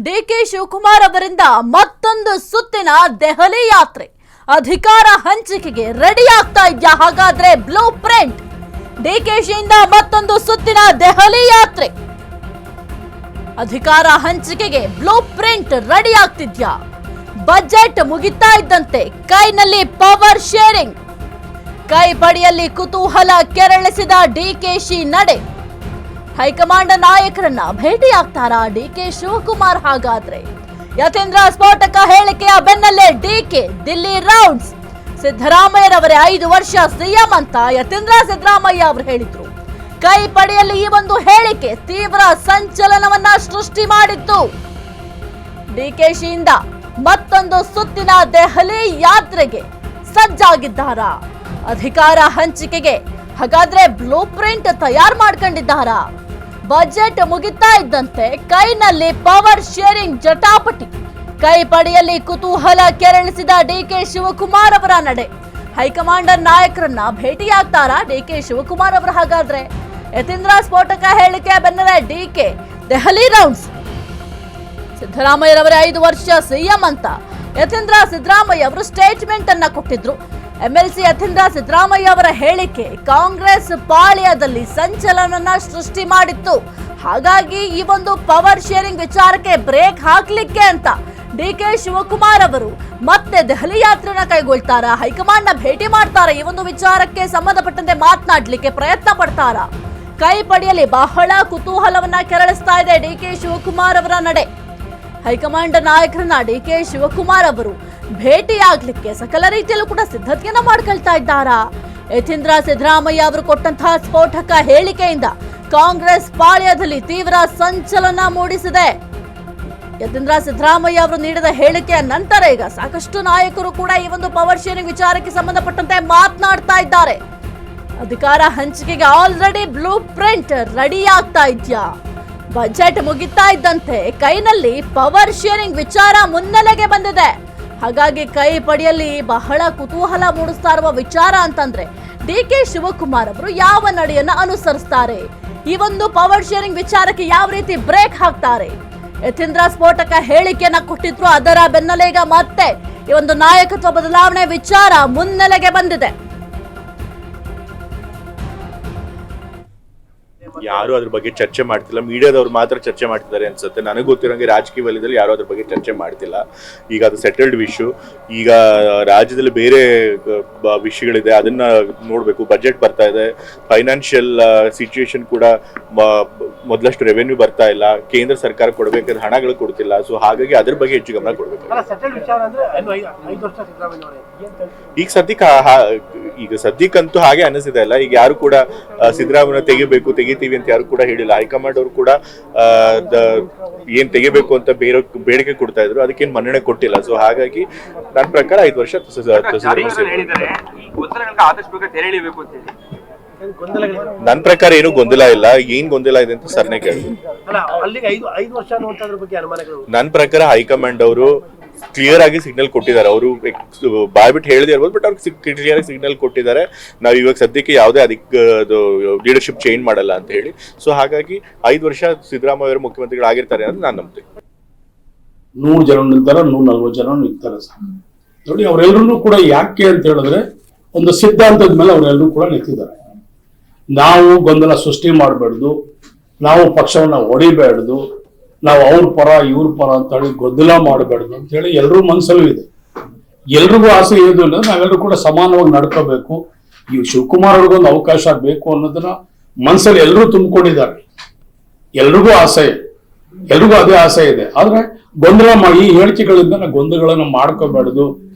DK Shivakumar ಅವರಿಂದ ಮತ್ತೊಂದು ಸುತ್ತಿನ ದೆಹಲಿ ಯಾತ್ರೆ. ಅಧಿಕಾರ ಹಂಚಿಕೆಗೆ ರೆಡಿ ಆಗ್ತಾ ಇದೆಯಾ ಹಾಗಾದ್ರೆ ಬ್ಲೂ ಪ್ರಿಂಟ್? ಡಿಕೆಶಿಯಿಂದ ಮತ್ತೊಂದು ಸುತ್ತಿನ ದೆಹಲಿ ಯಾತ್ರೆ. ಅಧಿಕಾರ ಹಂಚಿಕೆಗೆ ಬ್ಲೂ ಪ್ರಿಂಟ್ ರೆಡಿ ಆಗ್ತಿದ್ಯಾ? ಬಜೆಟ್ ಮುಗಿತಾ ಇದ್ದಂತೆ ಕೈನಲ್ಲಿ ಪವರ್ ಶೇರಿಂಗ್. ಕೈ ಬಡಿಯಲ್ಲಿ ಕುತೂಹಲ ಕೆರಳಿಸಿದ ಡಿಕೆಶಿ ನಡೆ. ಹೈಕಮಾಂಡ್ ನಾಯಕರನ್ನ ಭೇಟಿಯಾಗ್ತಾರಾ ಡಿಕೆ ಶಿವಕುಮಾರ್? ಹಾಗಾದ್ರೆ ಯತೀಂದ್ರ ಸ್ಫೋಟಕ ಹೇಳಿಕೆಯ ಬೆನ್ನಲ್ಲೇ ಡಿಕೆ ದಿಲ್ಲಿ ರೌಂಡ್ಸ್. ಸಿದ್ದರಾಮಯ್ಯರವರೇ 5 ವರ್ಷ ಸಿಎಂ ಅಂತ ಸಿದ್ದರಾಮಯ್ಯ ಅವರು ಹೇಳಿದ್ರು. ಕೈ ಪಡೆಯಲ್ಲಿ ಈ ಒಂದು ಹೇಳಿಕೆ ತೀವ್ರ ಸಂಚಲನವನ್ನ ಸೃಷ್ಟಿ ಮಾಡಿತ್ತು. ಡಿಕೆಶಿಯಿಂದ ಮತ್ತೊಂದು ಸುತ್ತಿನ ದೆಹಲಿ ಯಾತ್ರೆಗೆ ಸಜ್ಜಾಗಿದ್ದಾರಾ? ಅಧಿಕಾರ ಹಂಚಿಕೆಗೆ ಹಾಗಾದ್ರೆ ಬ್ಲೂ ಪ್ರಿಂಟ್ ತಯಾರು ಮಾಡ್ಕೊಂಡಿದ್ದಾರಾ? ಬಜೆಟ್ ಮುಗಿತಾ ಇದ್ದಂತೆ ಕೈನಲ್ಲಿ ಪವರ್ ಶೇರಿಂಗ್ ಜಟಾಪಟಿ. ಕೈ ಪಡೆಯಲ್ಲಿ ಕುತೂಹಲ ಕೆರಳಿಸಿದ ಡಿಕೆ ಶಿವಕುಮಾರ್ ಅವರ ನಡೆ. ಹೈಕಮಾಂಡ್ ನಾಯಕರನ್ನ ಭೇಟಿಯಾಗ್ತಾರಾ ಡಿಕೆ ಶಿವಕುಮಾರ್ ಅವರು? ಹಾಗಾದ್ರೆ ಯತೀಂದ್ರ ಸ್ಫೋಟಕ ಹೇಳಿಕೆ ಬೆನ್ನಲ್ಲೇ ಡಿಕೆ ದೆಹಲಿ ರೌಂಡ್ಸ್. ಸಿದ್ದರಾಮಯ್ಯರವರೇ 5 ವರ್ಷ ಸಿಎಂ ಅಂತ ಸಿದ್ದರಾಮಯ್ಯ ಅವರು ಸ್ಟೇಟ್ಮೆಂಟ್ ಅನ್ನ ಕೊಟ್ಟಿದ್ರು. ಎಂಎಲ್ಸಿ ಸಿದ್ದರಾಮಯ್ಯ ಅವರ ಹೇಳಿಕೆ ಕಾಂಗ್ರೆಸ್ ಪಾಳ್ಯದಲ್ಲಿ ಸಂಚಲನ ಸೃಷ್ಟಿ ಮಾಡಿತ್ತು. ಹಾಗಾಗಿ ಈ ಒಂದು ಪವರ್ ಶೇರಿಂಗ್ ವಿಚಾರಕ್ಕೆ ಬ್ರೇಕ್ ಹಾಕ್ಲಿಕ್ಕೆ ಅಂತ ಡಿಕೆ ಶಿವಕುಮಾರ್ ಅವರು ಮತ್ತೆ ದೆಹಲಿ ಯಾತ್ರೆನ ಕೈಗೊಳ್ತಾರಾ? ಹೈಕಮಾಂಡ್ ನ ಭೇಟಿ ಮಾಡ್ತಾರಾ? ಈ ಒಂದು ವಿಚಾರಕ್ಕೆ ಸಂಬಂಧಪಟ್ಟಂತೆ ಮಾತನಾಡ್ಲಿಕ್ಕೆ ಪ್ರಯತ್ನ ಪಡ್ತಾರಾ? ಕೈ ಪಡೆಯಲ್ಲಿ ಬಹಳ ಕುತೂಹಲವನ್ನ ಕೆರಳಿಸ್ತಾ ಇದೆ ಡಿಕೆ ಶಿವಕುಮಾರ್ ಅವರ ನಡೆ. ಹೈಕಮಾಂಡ್ ನಾಯಕರನ್ನ ಡಿಕೆ ಶಿವಕುಮಾರ್ ಅವರು ಭೇಟಿಯಾಗ್ಲಿಕ್ಕೆ ಸಕಲ ರೀತಿಯಲ್ಲೂ ಕೂಡ ಸಿದ್ಧತೆಯನ್ನ ಮಾಡ್ಕೊಳ್ತಾ ಇದ್ದಾರಾ? ಸಿದ್ದರಾಮಯ್ಯ ಅವರು ಕೊಟ್ಟಂತಹ ಸ್ಫೋಟಕ ಹೇಳಿಕೆಯಿಂದ ಕಾಂಗ್ರೆಸ್ ಪಾಳ್ಯದಲ್ಲಿ ತೀವ್ರ ಸಂಚಲನ ಮೂಡಿಸಿದೆ. ಸಿದ್ದರಾಮಯ್ಯ ಅವರು ನೀಡಿದ ಹೇಳಿಕೆಯ ನಂತರ ಈಗ ಸಾಕಷ್ಟು ನಾಯಕರು ಕೂಡ ಈ ಒಂದು ಪವರ್ ಶೇರಿಂಗ್ ವಿಚಾರಕ್ಕೆ ಸಂಬಂಧಪಟ್ಟಂತೆ ಮಾತನಾಡ್ತಾ ಇದ್ದಾರೆ. ಅಧಿಕಾರ ಹಂಚಿಕೆಗೆ ಆಲ್ರೆಡಿ ಬ್ಲೂ ಪ್ರಿಂಟ್ ರೆಡಿ ಆಗ್ತಾ ಇದೆಯಾ? ಬಜೆಟ್ ಮುಗಿತಾ ಇದ್ದಂತೆ ಕೈನಲ್ಲಿ ಪವರ್ ಶೇರಿಂಗ್ ವಿಚಾರ ಮುನ್ನೆಲೆಗೆ ಬಂದಿದೆ. ಹಾಗಾಗಿ ಕೈ ಪಡೆಯಲ್ಲಿ ಬಹಳ ಕುತೂಹಲ ಮೂಡಿಸ್ತಾ ಇರುವ ವಿಚಾರ ಅಂತಂದ್ರೆ ಡಿಕೆ ಶಿವಕುಮಾರ್ ಅವರು ಯಾವ ನಡೆಯನ್ನ ಅನುಸರಿಸ್ತಾರೆ? ಈ ಒಂದು ಪವರ್ ಶೇರಿಂಗ್ ವಿಚಾರಕ್ಕೆ ಯಾವ ರೀತಿ ಬ್ರೇಕ್ ಹಾಕ್ತಾರೆ? ಯತೀಂದ್ರ ಸ್ಫೋಟಕ ಹೇಳಿಕೆಯನ್ನ ಕೊಟ್ಟಿದ್ರು, ಅದರ ಬೆನ್ನಲ್ಲೇ ಈಗ ಮತ್ತೆ ಈ ಒಂದು ನಾಯಕತ್ವ ಬದಲಾವಣೆ ವಿಚಾರ ಮುನ್ನೆಲೆಗೆ ಬಂದಿದೆ. ಯಾರು ಅದ್ರ ಬಗ್ಗೆ ಚರ್ಚೆ ಮಾಡ್ತಿಲ್ಲ. ಮೀಡಿಯಾದವ್ರು ಮಾತ್ರ ಚರ್ಚೆ ಮಾಡ್ತಿದ್ದಾರೆ ಅನ್ಸುತ್ತೆ. ನನಗೆ ಗೊತ್ತಿರೋಂಗೆ ರಾಜಕೀಯ ವಲಯದಲ್ಲಿ ಯಾರು ಅದ್ರ ಬಗ್ಗೆ ಚರ್ಚೆ ಮಾಡ್ತಿಲ್ಲ. ಈಗ ಅದು ಸೆಟಲ್ಡ್ ಇಶ್ಯೂ. ಈಗ ರಾಜ್ಯದಲ್ಲಿ ಬೇರೆ ವಿಷಯಗಳಿದೆ, ಅದನ್ನ ನೋಡ್ಬೇಕು. ಬಜೆಟ್ ಬರ್ತಾ ಇದೆ, ಫೈನಾನ್ಷಿಯಲ್ ಸಿಚುಯೇಷನ್ ಕೂಡ ಮೊದಲಷ್ಟು ರೆವೆನ್ಯೂ ಬರ್ತಾ ಇಲ್ಲ, ಕೇಂದ್ರ ಸರ್ಕಾರ ಕೊಡಬೇಕಾದ ಹಣಗಳು ಕೊಡ್ತಿಲ್ಲ. ಸೊ ಹಾಗಾಗಿ ಅದ್ರ ಬಗ್ಗೆ ಹೆಚ್ಚು ಗಮನ ಕೊಡ್ಬೇಕು. ಈಗ ಸದ್ಯಕ್ಕಂತೂ ಹಾಗೆ ಅನಿಸಿದೆ ಅಲ್ಲ. ಈಗ ಯಾರು ಕೂಡ ಸಿದ್ದರಾಮಯ್ಯ ತೆಗಿತೀವಿ ಅಂತ ಯಾರು ಕೂಡ ಹೇಳಿಲ್ಲ. ಹೈಕಮಾಂಡ್ ಅವರು ಕೂಡ ಏನ್ ತೆಗಿಬೇಕು ಅಂತ ಬೇಡಿಕೆ ಕೊಡ್ತಾ ಇದ್ರು, ಅದಕ್ಕೇನು ಮನ್ನಣೆ ಕೊಟ್ಟಿಲ್ಲ. ಸೊ ಹಾಗಾಗಿ ನನ್ನ ಪ್ರಕಾರ 5 ವರ್ಷ ನನ್ನ ಪ್ರಕಾರ ಏನು ಗೊಂದಲ ಇಲ್ಲ. ಏನ್ ಗೊಂದಲ ಇದೆ ಅಂತ ಸರ್ನೇ ಕೇಳಿ. ನನ್ನ ಪ್ರಕಾರ ಹೈಕಮಾಂಡ್ ಅವರು ಕ್ಲಿಯರ್ ಆಗಿ ಸಿಗ್ನಲ್ ಕೊಟ್ಟಿದ್ದಾರೆ. ಅವರು ಬಾಯ್ಬಿಟ್ಟು ಹೇಳದೇ ಇರ್ಬೋದು, ಬಟ್ ಅವ್ರಿಗೆ ಕ್ಲಿಯರ್ ಆಗಿ ಸಿಗ್ನಲ್ ಕೊಟ್ಟಿದ್ದಾರೆ. ನಾವು ಇವಾಗ ಸದ್ಯಕ್ಕೆ ಯಾವುದೇ ಲೀಡರ್ಶಿಪ್ ಚೇಂಜ್ ಮಾಡಲ್ಲ ಅಂತ ಹೇಳಿ. ಸೊ ಹಾಗಾಗಿ 5 ವರ್ಷ ಸಿದ್ದರಾಮಯ್ಯ ಅವರು ಮುಖ್ಯಮಂತ್ರಿಗಳಾಗಿರ್ತಾರೆ ಅಂತ ನಾನು ನಂಬ್ತೀನಿ. 100 ಜನ ನಿಂತಾರ, 140 ಜನ ನಿಂತಾರೆ. ನೋಡಿ, ಅವರೆಲ್ಲರೂ ಕೂಡ ಯಾಕೆ ಅಂತ ಹೇಳಿದ್ರೆ ಒಂದು ಸಿದ್ಧಾಂತದ ಮೇಲೆ ಅವರೆಲ್ಲರೂ ಕೂಡ ನಿಂತಿದ್ದಾರೆ. ನಾವು ಗೊಂದಲ ಸೃಷ್ಟಿ ಮಾಡಬಾರ್ದು, ನಾವು ಪಕ್ಷವನ್ನ ಹೊಡಿಬೇಡ್ದು, ನಾವು ಅವ್ರ ಪರ ಇವ್ರ ಪರ ಅಂತ ಹೇಳಿ ಗೊಂದಲ ಮಾಡಬಾರ್ದು ಅಂತ ಹೇಳಿ ಎಲ್ರೂ ಮನಸ್ಸಲ್ಲೂ ಇದೆ. ಎಲ್ರಿಗೂ ಆಸೆ ಏನು ಅಂದ್ರೆ ನಾವೆಲ್ಲರೂ ಕೂಡ ಸಮಾನವಾಗಿ ನಡ್ಕೋಬೇಕು, ಈ ಶಿವಕುಮಾರ್ ಅವ್ರಿಗೊಂದು ಅವಕಾಶ ಬೇಕು ಅನ್ನೋದನ್ನ ಮನಸ್ಸಲ್ಲಿ ಎಲ್ಲರೂ ತುಂಬಿಕೊಂಡಿದ್ದಾರೆ. ಎಲ್ರಿಗೂ ಆಸೆ, ಎಲ್ರಿಗೂ ಅದೇ ಆಸೆ ಇದೆ. ಆದ್ರೆ ಗೊಂದಲ ಮಾಡಿ ಈ ಹೇಳಿಕೆಗಳಿಂದ ಗೊಂದಲಗಳನ್ನ ಮಾಡ್ಕೋಬಾರ್ದು,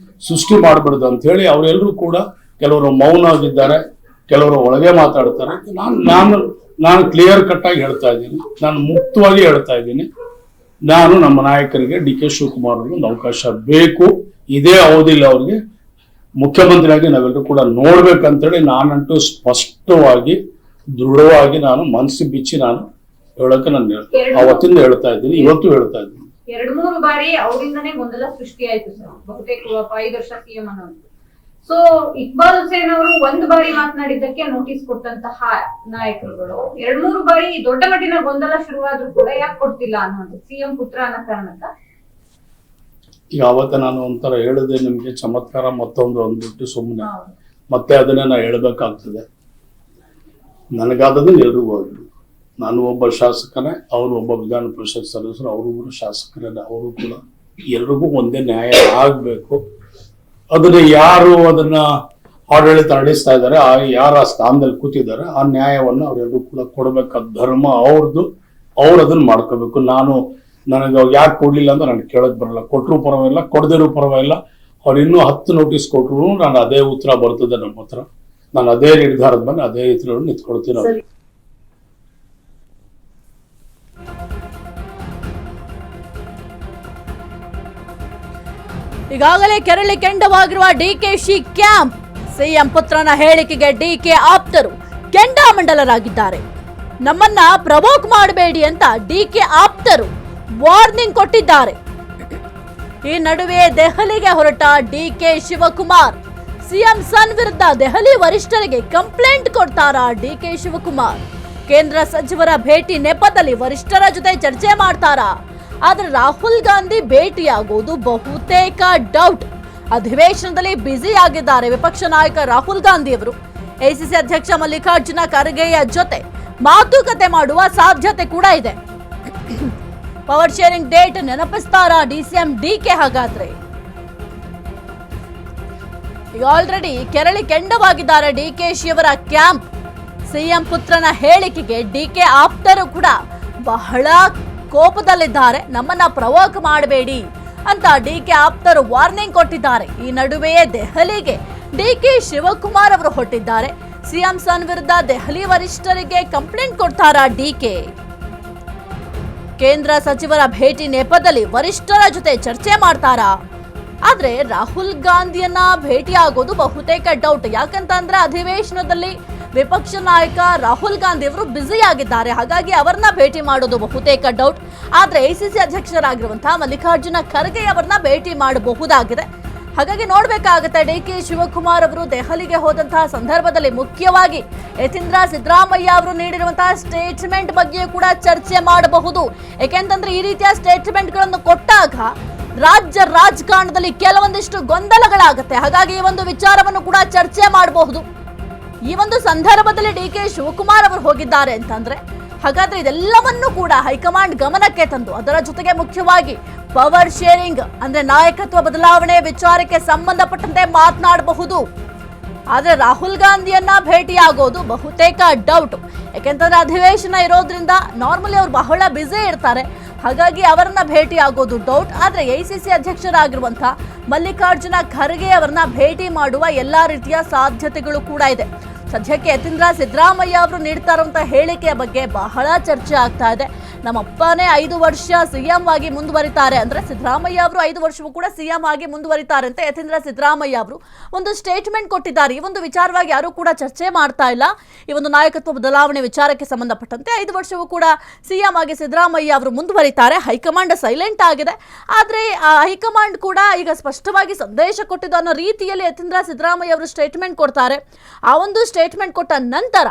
ಸೃಷ್ಟಿ ಮಾಡಬಾರ್ದು ಅಂತ ಹೇಳಿ ಅವರೆಲ್ಲರೂ ಕೂಡ ಕೆಲವರು ಮೌನ ಆಗಿದ್ದಾರೆ, ಕೆಲವರು ಒಳಗೆ ಮಾತಾಡ್ತಾರೆ. ನಾನು ಕ್ಲಿಯರ್ ಕಟ್ ಆಗಿ ಹೇಳ್ತಾ ಇದ್ದೀನಿ, ನಾನು ಮುಕ್ತವಾಗಿ ಹೇಳ್ತಾ ಇದ್ದೀನಿ. ನಾನು ನಮ್ಮ ನಾಯಕರಿಗೆ ಡಿಕೆ ಶಿವಕುಮಾರ್ ಅವ್ರಿಗೆ ಒಂದು ಅವಕಾಶ ಬೇಕು. ಇದೇ ಅವಧಿಯಲ್ಲಿ ಅವ್ರಿಗೆ ಮುಖ್ಯಮಂತ್ರಿಯಾಗಿ ನಾವೆಲ್ಲರೂ ಕೂಡ ನೋಡ್ಬೇಕಂತೇಳಿ ನಾನಂತೂ ಸ್ಪಷ್ಟವಾಗಿ ದೃಢವಾಗಿ ನಾನು ಮನಸ್ಸು ಬಿಚ್ಚಿ ನಾನು ಹೇಳಕ್ಕೆ ನಾನು ಅವತ್ತಿಂದ ಹೇಳ್ತಾ ಇದ್ದೀನಿ, ಇವತ್ತು ಹೇಳ್ತಾ ಇದ್ದೀನಿ. 2-3 ಬಾರಿ ಅವರಿಂದನೇ ಗೊಂದಲ ಸೃಷ್ಟಿ ಆಯ್ತು ಸರ್. ಬಹುತೇಕ 5 ವರ್ಷ ಸಿಎಂ ಅನ್ನೋದು ಸೊ ಇಕ್ಬಾಲ್ ಹುಸೇನ್ ಅವರು ಒಂದು ಬಾರಿ ಮಾತನಾಡಿದ್ದಕ್ಕೆ ನೋಟಿಸ್ ಕೊಟ್ಟಂತಹ ನಾಯಕರುಗಳು 2-3 ಬಾರಿ ದೊಡ್ಡ ಮಟ್ಟಿನ ಗೊಂದಲ ಶುರುವಾದ್ರೂ ಕೂಡ ಯಾಕೆ ಕೊಡ್ತಿಲ್ಲ ಅನ್ನೋದು ಸಿಎಂ ಪುತ್ರ ಅನ್ನೋ ಕಾರಣಕ್ಕ. ಈಗ ಅವತ್ತ ನಾನು ಒಂಥರ ಹೇಳಿದೆ ನಿಮ್ಗೆ ಚಮತ್ಕಾರ ಮತ್ತೊಂದು ಅಂದ್ಬಿಟ್ಟು ಸುಮ್ಮನೆ ಮತ್ತೆ ಅದನ್ನೇ ನಾನು ಹೇಳ್ಬೇಕಾಗ್ತದೆ. ನನಗಾದದನ್ನು ಎಲ್ರಿಗೂ ಆಗಲಿ. ನಾನು ಒಬ್ಬ ಶಾಸಕನೇ, ಅವರು ಒಬ್ಬ ವಿಧಾನ ಪರಿಷತ್ ಸದಸ್ಯರು, ಅವರು ಶಾಸಕರೇ, ಅವರು ಕೂಡ ಎಲ್ರಿಗೂ ಒಂದೇ ನ್ಯಾಯ ಆಗಬೇಕು. ಅದನ್ನ ಯಾರು ಅದನ್ನ ಆಡಳಿತ ನಡೆಸ್ತಾ ಇದ್ದಾರೆ, ಯಾರ ಸ್ಥಾನದಲ್ಲಿ ಕೂತಿದ್ದಾರೆ, ಆ ನ್ಯಾಯವನ್ನು ಅವರೆಲ್ಲರೂ ಕೂಡ ಕೊಡಬೇಕಾದ ಧರ್ಮ ಅವ್ರದ್ದು. ಅವ್ರು ಅದನ್ನ ಮಾಡ್ಕೋಬೇಕು. ನನಗೆ ಯಾಕೆ ಕೊಡ್ಲಿಲ್ಲ ಅಂತ ನನಗೆ ಕೇಳಕ್ ಬರಲ್ಲ. ಕೊಟ್ಟರು ಪರವಾಗಿಲ್ಲ, ಕೊಡದಿರೋ ಪರವಾಗಿಲ್ಲ. ಅವ್ರು ಇನ್ನೂ 10 ನೋಟಿಸ್ ಕೊಟ್ಟರು ನಾನು ಅದೇ ಉತ್ತರ ಬರ್ತದೆ ನಮ್ಮ ಹತ್ರ. ನಾನು ಅದೇ ನಿರ್ಧಾರದ ಮೇಲೆ ಅದೇ ಉತ್ತರ ನಿಂತ್ಕೊಳ್ತೀನಿ. ಈಗಾಗಲೇ ಕೆರಳಿ ಕೆಂಡವಾಗಿರುವ ಡಿಕೆಶಿ ಕ್ಯಾಂಪ್. ಸಿಎಂ ಪುತ್ರನ ಹೇಳಿಕೆಗೆ ಡಿಕೆ ಆಪ್ತರು ಕೆಂಡಾಮಂಡಲರಾಗಿದ್ದಾರೆ. ನಮ್ಮನ್ನ ಪ್ರವೋಕ್ ಮಾಡಬೇಡಿ ಅಂತ ಡಿಕೆ ಆಪ್ತರು ವಾರ್ನಿಂಗ್ ಕೊಟ್ಟಿದ್ದಾರೆ. ಈ ನಡುವೆ ದೆಹಲಿಗೆ ಹೊರಟ ಡಿಕೆ ಶಿವಕುಮಾರ್. ಸಿಎಂ ಸನ್ ವಿರುದ್ಧ ದೆಹಲಿ ವರಿಷ್ಠರಿಗೆ ಕಂಪ್ಲೇಂಟ್ ಕೊಡ್ತಾರಾ ಡಿಕೆ ಶಿವಕುಮಾರ್? ಕೇಂದ್ರ ಸಚಿವರ ಭೇಟಿ ನೆಪದಲ್ಲಿ ವರಿಷ್ಠರ ಜೊತೆ ಚರ್ಚೆ ಮಾಡ್ತಾರಾ? ಆದ್ರೆ ರಾಹುಲ್ ಗಾಂಧಿ ಭೇಟಿಯಾಗೋದು ಬಹುತೇಕ ಡೌಟ್. ಅಧಿವೇಶನದಲ್ಲಿ ಬ್ಯುಸಿ ಆಗಿದ್ದಾರೆ ವಿಪಕ್ಷ ನಾಯಕ ರಾಹುಲ್ ಗಾಂಧಿ ಅವರು. ಎಸಿಸಿ ಅಧ್ಯಕ್ಷ ಮಲ್ಲಿಕಾರ್ಜುನ ಖರ್ಗೆಯ ಜೊತೆ ಮಾತುಕತೆ ಮಾಡುವ ಸಾಧ್ಯತೆ ಕೂಡ ಇದೆ. ಪವರ್ ಶೇರಿಂಗ್ ಡೇಟ್ ನೆನಪಿಸ್ತಾರಾ ಡಿಸಿಎಂ ಡಿಕೆ? ಹಾಗಾದ್ರೆ ಈಗ ಆಲ್ರೆಡಿ ಕೆರಳಿ ಕೆಂಡವಾಗಿದ್ದಾರೆ ಡಿಕೆಶಿಯವರ ಕ್ಯಾಂಪ್. ಸಿಎಂ ಪುತ್ರನ ಹೇಳಿಕೆಗೆ ಡಿಕೆ ಆಪ್ತರು ಕೂಡ ಬಹಳ ಕೋಪದಲ್ಲಿದ್ದಾರೆ. ನಮ್ಮನ್ನ ಪ್ರವೋಕ್ ಮಾಡಬೇಡಿ ಅಂತ ಡಿಕೆ ಆಪ್ತರು ವಾರ್ನಿಂಗ್ ಕೊಟ್ಟಿದ್ದಾರೆ. ಈ ನಡುವೆಯೇ ದೆಹಲಿಗೆ ಡಿಕೆ ಶಿವಕುಮಾರ್ ಅವರು ಹೊರಟಿದ್ದಾರೆ. ಸಿಎಂ ಸನ್ ವಿರುದ್ಧ ದೆಹಲಿ ವರಿಷ್ಠರಿಗೆ ಕಂಪ್ಲೇಂಟ್ ಕೊಡ್ತಾರಾ ಡಿಕೆ? ಕೇಂದ್ರ ಸಚಿವರ ಭೇಟಿ ನೆಪದಲ್ಲಿ ವರಿಷ್ಠರ ಜೊತೆ ಚರ್ಚೆ ಮಾಡ್ತಾರಾ? ಆದ್ರೆ ರಾಹುಲ್ ಗಾಂಧಿಯನ್ನ ಭೇಟಿಯಾಗೋದು ಬಹುತೇಕ ಡೌಟ್. ಯಾಕಂತಂದ್ರೆ ಅಧಿವೇಶನದಲ್ಲಿ ವಿಪಕ್ಷ ನಾಯಕ ರಾಹುಲ್ ಗಾಂಧಿ ಅವರು ಬ್ಯುಸಿ ಆಗಿದ್ದಾರೆ. ಹಾಗಾಗಿ ಅವರನ್ನ ಭೇಟಿ ಮಾಡೋದು ಬಹುತೇಕ ಡೌಟ್. ಆದ್ರೆ ಎಸಿಸಿ ಅಧ್ಯಕ್ಷರಾಗಿರುವಂತಹ ಮಲ್ಲಿಕಾರ್ಜುನ ಖರ್ಗೆ ಅವರನ್ನ ಭೇಟಿ ಮಾಡಬಹುದಾಗಿದೆ. ಹಾಗಾಗಿ ನೋಡ್ಬೇಕಾಗುತ್ತೆ. ಡಿಕೆ ಶಿವಕುಮಾರ್ ಅವರು ದೆಹಲಿಗೆ ಹೋದಂತಹ ಸಂದರ್ಭದಲ್ಲಿ ಮುಖ್ಯವಾಗಿ ಯತೀಂದ್ರ ಸಿದ್ದರಾಮಯ್ಯ ಅವರು ನೀಡಿರುವಂತಹ ಸ್ಟೇಟ್ಮೆಂಟ್ ಬಗ್ಗೆ ಕೂಡ ಚರ್ಚೆ ಮಾಡಬಹುದು. ಯಾಕೆಂತಂದ್ರೆ ಈ ರೀತಿಯ ಸ್ಟೇಟ್ಮೆಂಟ್ ಗಳನ್ನು ಕೊಟ್ಟಾಗ ರಾಜ್ಯ ರಾಜಕಾರಣದಲ್ಲಿ ಕೆಲವೊಂದಿಷ್ಟು ಗೊಂದಲಗಳಾಗುತ್ತೆ. ಹಾಗಾಗಿ ಈ ಒಂದು ವಿಚಾರವನ್ನು ಕೂಡ ಚರ್ಚೆ ಮಾಡಬಹುದು. ಈ ಒಂದು ಸಂದರ್ಭದಲ್ಲಿ ಡಿಕೆ ಶಿವಕುಮಾರ್ ಅವರು ಹೋಗಿದ್ದಾರೆ ಅಂತಂದ್ರೆ ಹಾಗಾದ್ರೆ ಇದೆಲ್ಲವನ್ನೂ ಕೂಡ ಹೈಕಮಾಂಡ್ ಗಮನಕ್ಕೆ ತಂದು ಅದರ ಜೊತೆಗೆ ಮುಖ್ಯವಾಗಿ ಪವರ್ ಶೇರಿಂಗ್ ಅಂದ್ರೆ ನಾಯಕತ್ವ ಬದಲಾವಣೆ ವಿಚಾರಕ್ಕೆ ಸಂಬಂಧಪಟ್ಟಂತೆ ಮಾತನಾಡಬಹುದು. ಆದ್ರೆ ರಾಹುಲ್ ಗಾಂಧಿಯನ್ನ ಭೇಟಿಯಾಗೋದು ಬಹುತೇಕ ಡೌಟ್. ಯಾಕೆಂತಂದ್ರೆ ಅಧಿವೇಶನ ಇರೋದ್ರಿಂದ ನಾರ್ಮಲಿ ಅವ್ರು ಬಹಳ ಬ್ಯುಸಿ ಇರ್ತಾರೆ. ಹಾಗಾಗಿ ಅವರನ್ನ ಭೇಟಿ ಆಗೋದು ಡೌಟ್. ಆದ್ರೆ ಎಸಿಸಿ ಅಧ್ಯಕ್ಷರಾಗಿರುವಂತಹ ಮಲ್ಲಿಕಾರ್ಜುನ ಖರ್ಗೆ ಅವರನ್ನ ಭೇಟಿ ಮಾಡುವ ಎಲ್ಲಾ ರೀತಿಯ ಸಾಧ್ಯತೆಗಳು ಕೂಡ ಇದೆ. ಸದ್ಯಕ್ಕೆ ಯತೀಂದ್ರ ಸಿದ್ದರಾಮಯ್ಯ ಅವರು ನೀಡ್ತಾ ಇರುವಂತಹ ಹೇಳಿಕೆಯ ಬಗ್ಗೆ ಬಹಳ ಚರ್ಚೆ ಆಗ್ತಾ ಇದೆ. ನಮ್ಮಪ್ಪನೇ 5 ವರ್ಷ ಸಿಎಂ ಆಗಿ ಮುಂದುವರಿತಾರೆ ಅಂದ್ರೆ ಸಿದ್ದರಾಮಯ್ಯ ಅವರು 5 ವರ್ಷವೂ ಕೂಡ ಸಿಎಂ ಆಗಿ ಮುಂದುವರಿತಾರೆ ಅಂತ ಯತೀಂದ್ರ ಸಿದ್ದರಾಮಯ್ಯ ಅವರು ಒಂದು ಸ್ಟೇಟ್ಮೆಂಟ್ ಕೊಟ್ಟಿದ್ದಾರೆ. ಈ ಒಂದು ವಿಚಾರವಾಗಿ ಯಾರು ಕೂಡ ಚರ್ಚೆ ಮಾಡ್ತಾ ಇಲ್ಲ. ಈ ಒಂದು ನಾಯಕತ್ವ ಬದಲಾವಣೆ ವಿಚಾರಕ್ಕೆ ಸಂಬಂಧಪಟ್ಟಂತೆ 5 ವರ್ಷವೂ ಕೂಡ ಸಿಎಂ ಆಗಿ ಸಿದ್ದರಾಮಯ್ಯ ಅವರು ಮುಂದುವರಿತಾರೆ. ಹೈಕಮಾಂಡ್ ಸೈಲೆಂಟ್ ಆಗಿದೆ. ಆದ್ರೆ ಹೈಕಮಾಂಡ್ ಕೂಡ ಈಗ ಸ್ಪಷ್ಟವಾಗಿ ಸಂದೇಶ ಕೊಟ್ಟಿದ್ದು ಅನ್ನೋ ರೀತಿಯಲ್ಲಿ ಯತೀಂದ್ರ ಸಿದ್ದರಾಮಯ್ಯ ಅವರು ಸ್ಟೇಟ್ಮೆಂಟ್ ಕೊಡ್ತಾರೆ. ಆ ಒಂದು ಸ್ಟೇಟ್ಮೆಂಟ್ ಕೊಟ್ಟ ನಂತರ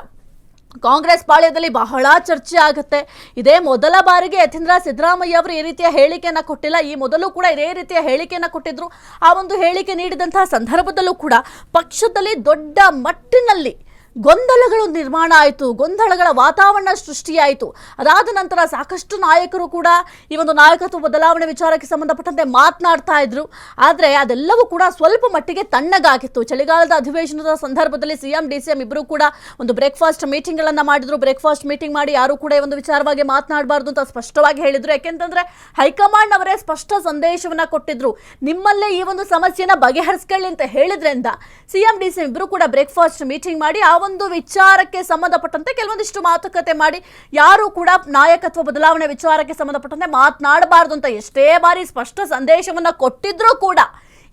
ಕಾಂಗ್ರೆಸ್ ಪಾಳ್ಯದಲ್ಲಿ ಬಹಳ ಚರ್ಚೆ ಆಗುತ್ತೆ. ಇದೇ ಮೊದಲ ಬಾರಿಗೆ ಯತೀಂದ್ರ ಸಿದ್ದರಾಮಯ್ಯ ಅವರು ಈ ರೀತಿಯ ಹೇಳಿಕೆಯನ್ನ ಕೊಟ್ಟಿಲ್ಲ. ಈ ಮೊದಲು ಕೂಡ ಇದೇ ರೀತಿಯ ಹೇಳಿಕೆಯನ್ನ ಕೊಟ್ಟಿದ್ರು. ಆ ಒಂದು ಹೇಳಿಕೆ ನೀಡಿದಂತಹ ಸಂದರ್ಭದಲ್ಲೂ ಕೂಡ ಪಕ್ಷದಲ್ಲಿ ದೊಡ್ಡ ಮಟ್ಟಿನಲ್ಲಿ ಗೊಂದಲಗಳು ನಿರ್ಮಾಣ ಆಯಿತು. ಗೊಂದಲಗಳ ವಾತಾವರಣ ಸೃಷ್ಟಿಯಾಯಿತು. ಅದಾದ ನಂತರ ಸಾಕಷ್ಟು ನಾಯಕರು ಕೂಡ ಈ ಒಂದು ನಾಯಕತ್ವ ಬದಲಾವಣೆ ವಿಚಾರಕ್ಕೆ ಸಂಬಂಧಪಟ್ಟಂತೆ ಮಾತನಾಡ್ತಾ ಇದ್ರು. ಆದರೆ ಅದೆಲ್ಲವೂ ಕೂಡ ಸ್ವಲ್ಪ ಮಟ್ಟಿಗೆ ತಣ್ಣಗಾಗಿತ್ತು. ಚಳಿಗಾಲದ ಅಧಿವೇಶನದ ಸಂದರ್ಭದಲ್ಲಿ ಸಿಎಂ ಡಿಸಿಎಂ ಇಬ್ಬರು ಕೂಡ ಒಂದು ಬ್ರೇಕ್ಫಾಸ್ಟ್ ಮೀಟಿಂಗ್ಗಳನ್ನು ಮಾಡಿದ್ರು. ಬ್ರೇಕ್ಫಾಸ್ಟ್ ಮೀಟಿಂಗ್ ಮಾಡಿ ಯಾರು ಕೂಡ ಈ ಒಂದು ವಿಚಾರವಾಗಿ ಮಾತನಾಡಬಾರ್ದು ಅಂತ ಸ್ಪಷ್ಟವಾಗಿ ಹೇಳಿದ್ರು. ಯಾಕೆಂತಂದ್ರೆ ಹೈಕಮಾಂಡ್ ಅವರೇ ಸ್ಪಷ್ಟ ಸಂದೇಶವನ್ನ ಕೊಟ್ಟಿದ್ರು. ನಿಮ್ಮಲ್ಲೇ ಈ ಒಂದು ಸಮಸ್ಯೆನ ಬಗೆಹರಿಸ್ಕೊಳ್ಳಿ ಅಂತ ಹೇಳಿದ್ರಿಂದ ಸಿಎಂ ಡಿಸಿಎಂ ಇಬ್ಬರು ಕೂಡ ಬ್ರೇಕ್ಫಾಸ್ಟ್ ಮೀಟಿಂಗ್ ಮಾಡಿ ಆ ಒಂದು ವಿಚಾರಕ್ಕೆ ಸಂಬಂಧಪಟ್ಟಂತೆ ಕೆಲವೊಂದಿಷ್ಟು ಮಾತುಕತೆ ಮಾಡಿ ಯಾರು ಕೂಡ ನಾಯಕತ್ವ ಬದಲಾವಣೆ ವಿಚಾರಕ್ಕೆ ಸಂಬಂಧಪಟ್ಟಂತೆ ಮಾತನಾಡಬಾರದು ಅಂತ ಎಷ್ಟೇ ಬಾರಿ ಸ್ಪಷ್ಟ ಸಂದೇಶವನ್ನ ಕೊಟ್ಟಿದ್ರೂ ಕೂಡ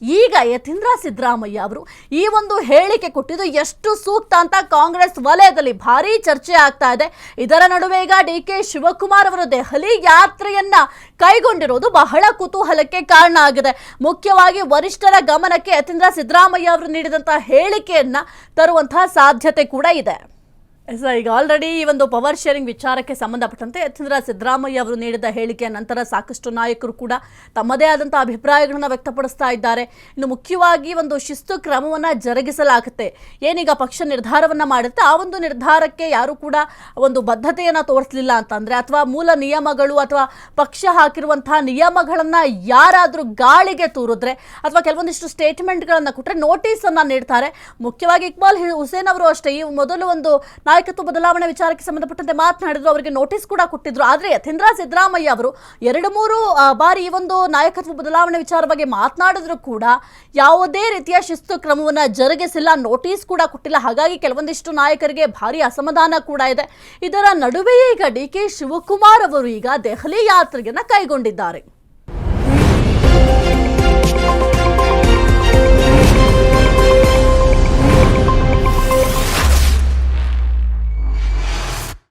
ಈಗ ಯತೀಂದ್ರ ಸಿದ್ದರಾಮಯ್ಯ ಅವರು ಈ ಒಂದು ಹೇಳಿಕೆ ಕೊಟ್ಟಿದ್ದು ಎಷ್ಟು ಸೂಕ್ತ ಅಂತ ಕಾಂಗ್ರೆಸ್ ವಲಯದಲ್ಲಿ ಭಾರೀ ಚರ್ಚೆ ಆಗ್ತಾ ಇದೆ. ಇದರ ನಡುವೆ ಈಗ DK ಶಿವಕುಮಾರ್ ಅವರು ದೆಹಲಿ ಯಾತ್ರೆಯನ್ನ ಕೈಗೊಂಡಿರೋದು ಬಹಳ ಕುತೂಹಲಕ್ಕೆ ಕಾರಣ ಆಗಿದೆ. ಮುಖ್ಯವಾಗಿ ವರಿಷ್ಠರ ಗಮನಕ್ಕೆ ಯತೀಂದ್ರ ಸಿದ್ದರಾಮಯ್ಯ ಅವರು ನೀಡಿದಂತಹ ಹೇಳಿಕೆಯನ್ನ ತರುವಂತಹ ಸಾಧ್ಯತೆ ಕೂಡ ಇದೆ. ಈಗ ಆಲ್ರೆಡಿ ಈ ಒಂದು ಪವರ್ ಶೇರಿಂಗ್ ವಿಚಾರಕ್ಕೆ ಸಂಬಂಧಪಟ್ಟಂತೆ ಯತೀಂದ್ರ ಸಿದ್ದರಾಮಯ್ಯ ಅವರು ನೀಡಿದ ಹೇಳಿಕೆಯ ನಂತರ ಸಾಕಷ್ಟು ನಾಯಕರು ಕೂಡ ತಮ್ಮದೇ ಆದಂಥ ಅಭಿಪ್ರಾಯಗಳನ್ನು ವ್ಯಕ್ತಪಡಿಸ್ತಾ ಇದ್ದಾರೆ. ಇನ್ನು ಮುಖ್ಯವಾಗಿ ಒಂದು ಶಿಸ್ತು ಕ್ರಮವನ್ನು ಜರುಗಿಸಲಾಗುತ್ತೆ. ಏನೀಗ ಪಕ್ಷ ನಿರ್ಧಾರವನ್ನು ಮಾಡುತ್ತೆ, ಆ ಒಂದು ನಿರ್ಧಾರಕ್ಕೆ ಯಾರು ಕೂಡ ಒಂದು ಬದ್ಧತೆಯನ್ನು ತೋರಿಸಲಿಲ್ಲ ಅಂತಂದರೆ, ಅಥವಾ ಮೂಲ ನಿಯಮಗಳು ಅಥವಾ ಪಕ್ಷ ಹಾಕಿರುವಂತಹ ನಿಯಮಗಳನ್ನು ಯಾರಾದರೂ ಗಾಳಿಗೆ ತೂರಿದ್ರೆ ಅಥವಾ ಕೆಲವೊಂದಿಷ್ಟು ಸ್ಟೇಟ್ಮೆಂಟ್ಗಳನ್ನು ಕೊಟ್ಟರೆ ನೋಟಿಸನ್ನು ನೀಡ್ತಾರೆ. ಮುಖ್ಯವಾಗಿ ಇಕ್ಬಾಲ್ ಹುಸೇನ್ ಅವರು ಅಷ್ಟೇ ಈ ಮೊದಲು ಒಂದು ನಾಯಕತ್ವ ಬದಲಾವಣೆ ವಿಚಾರಕ್ಕೆ ಸಂಬಂಧಪಟ್ಟಂತೆ ಮಾತನಾಡಿದ್ರು, ಅವರಿಗೆ ನೋಟಿಸ್ ಕೂಡ ಕೊಟ್ಟಿದ್ರು. ಆದರೆ ಯತೀಂದ್ರ ಸಿದ್ದರಾಮಯ್ಯ ಅವರು 2-3 ಬಾರಿ ಈ ಒಂದು ನಾಯಕತ್ವ ಬದಲಾವಣೆ ವಿಚಾರ ಬಗ್ಗೆ ಮಾತನಾಡಿದ್ರು ಕೂಡ ಯಾವುದೇ ರೀತಿಯ ಶಿಸ್ತು ಕ್ರಮವನ್ನು ಜರುಗಿಸಿಲ್ಲ, ನೋಟಿಸ್ ಕೂಡ ಕೊಟ್ಟಿಲ್ಲ. ಹಾಗಾಗಿ ಕೆಲವೊಂದಿಷ್ಟು ನಾಯಕರಿಗೆ ಭಾರಿ ಅಸಮಾಧಾನ ಕೂಡ ಇದೆ. ಇದರ ನಡುವೆಯೇ ಈಗ DK ಶಿವಕುಮಾರ್ ಅವರು ಈಗ ದೆಹಲಿ ಯಾತ್ರೆಯನ್ನು ಕೈಗೊಂಡಿದ್ದಾರೆ.